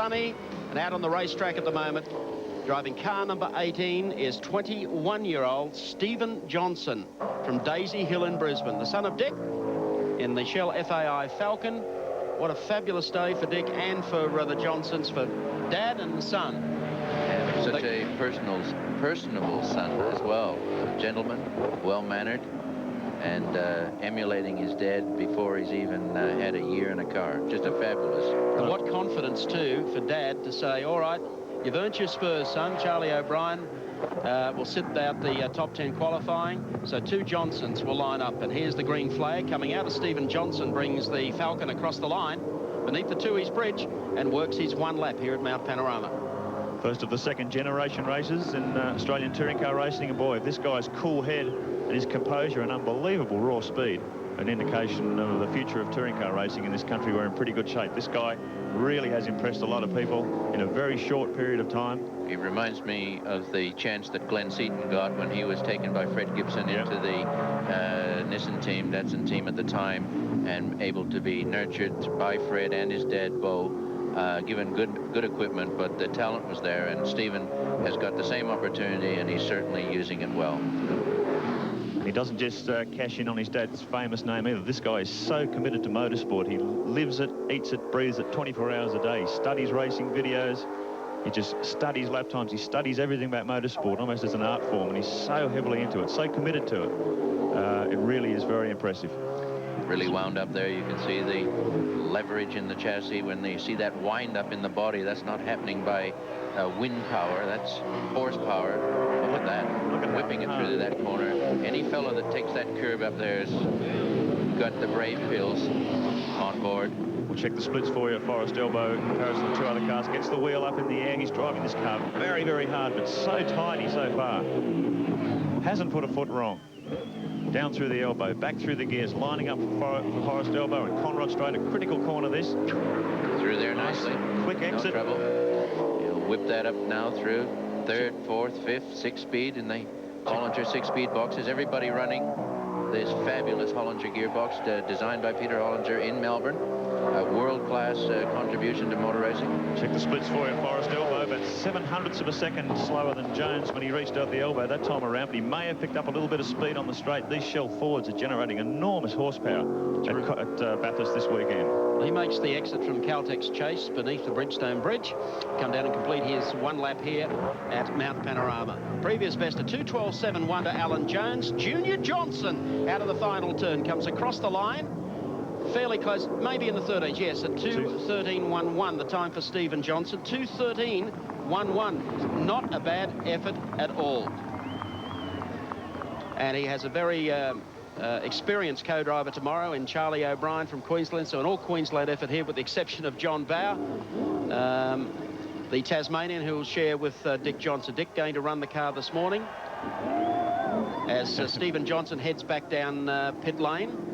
sunny, and out on the racetrack at the moment, driving car number 18, is 21-year-old Stephen Johnson from Daisy Hill in Brisbane, the son of Dick in the Shell FAI Falcon. What a fabulous day for Dick and for the Johnsons, for Dad and son. And such a personable son as well. Gentleman, well-mannered, and emulating his dad before he's even had a year in a car. Just a fabulous. And what confidence, too, for Dad to say, all right, you've earned your spurs, son. Charlie O'Brien will sit out the top 10 qualifying. So 2 Johnsons will line up. And here's the green flag coming out of Stephen Johnson, brings the Falcon across the line beneath the Tooheys Bridge and works his 1 lap here at Mount Panorama. First of the second generation races in Australian touring car racing. And boy, if this guy's cool head and his composure and unbelievable raw speed, an indication of the future of touring car racing in this country, we're in pretty good shape. This guy really has impressed a lot of people in a very short period of time. He reminds me of the chance that Glenn Seaton got when he was taken by Fred Gibson into the Nissan team, Datsun team at the time, and able to be nurtured by Fred and his dad, Bo, given good equipment, but the talent was there, and Stephen has got the same opportunity, and he's certainly using it well. He doesn't just cash in on his dad's famous name either. This guy is so committed to motorsport. He lives it, eats it, breathes it 24 hours a day. He studies racing videos. He just studies lap times. He studies everything about motorsport, almost as an art form, and he's so heavily into it, so committed to it. It really is very impressive. Really wound up there. You can see the leverage in the chassis. When you see that wind up in the body, that's not happening by wind power, that's horsepower. Look at that. Look at whipping it through that corner. Any fellow that takes that curve up there has got the brave pills on board. We'll check the splits for you at Forest Elbow in comparison to 2 other cars. Gets the wheel up in the air. He's driving this car very, very hard, but so tiny so far. Hasn't put a foot wrong. Down through the elbow, back through the gears, lining up for Forest Elbow and Conrod Straight, a critical corner this. Through there nicely. Quick exit. No trouble. He'll whip that up now through 3rd, 4th, 5th, 6th speed in the Hollinger 6-speed boxes. Everybody running this fabulous Hollinger gearbox designed by Peter Hollinger in Melbourne. A world-class contribution to motor racing. Check the splits for you at Forest Elbow, about 0.07 of a second slower than Jones when he reached out the elbow that time around, but he may have picked up a little bit of speed on the straight. These Shell Fords are generating enormous horsepower at Bathurst this weekend. Well, he makes the exit from Caltex Chase beneath the Bridgestone Bridge, come down and complete his 1 lap here at Mount Panorama. Previous best of 2:12.71 to Alan Jones. Junior Johnson out of the final turn comes across the line. Fairly close, maybe in the 13s, yes, at 2:13.11, the time for Stephen Johnson. 2:13.11, not a bad effort at all. And he has a very experienced co-driver tomorrow in Charlie O'Brien from Queensland, so an all-Queensland effort here with the exception of John Bower. The Tasmanian who will share with Dick Johnson. Dick going to run the car this morning as Stephen Johnson heads back down pit lane.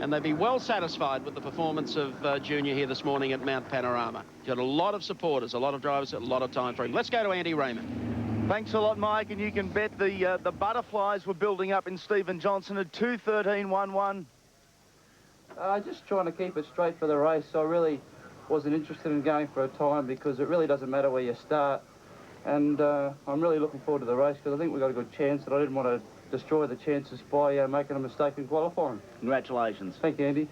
And they'll be well satisfied with the performance of Junior here this morning at Mount Panorama. He's got a lot of supporters, a lot of drivers, a lot of time for him. Let's go to Andy Raymond. Thanks a lot, Mike, and you can bet the butterflies were building up in Stephen Johnson at 2:13.11. Just trying to keep it straight for the race. I really wasn't interested in going for a time because it really doesn't matter where you start. And I'm really looking forward to the race because I think we've got a good chance, and I didn't want to destroy the chances by making a mistake in qualifying. Congratulations. Thank you, Andy.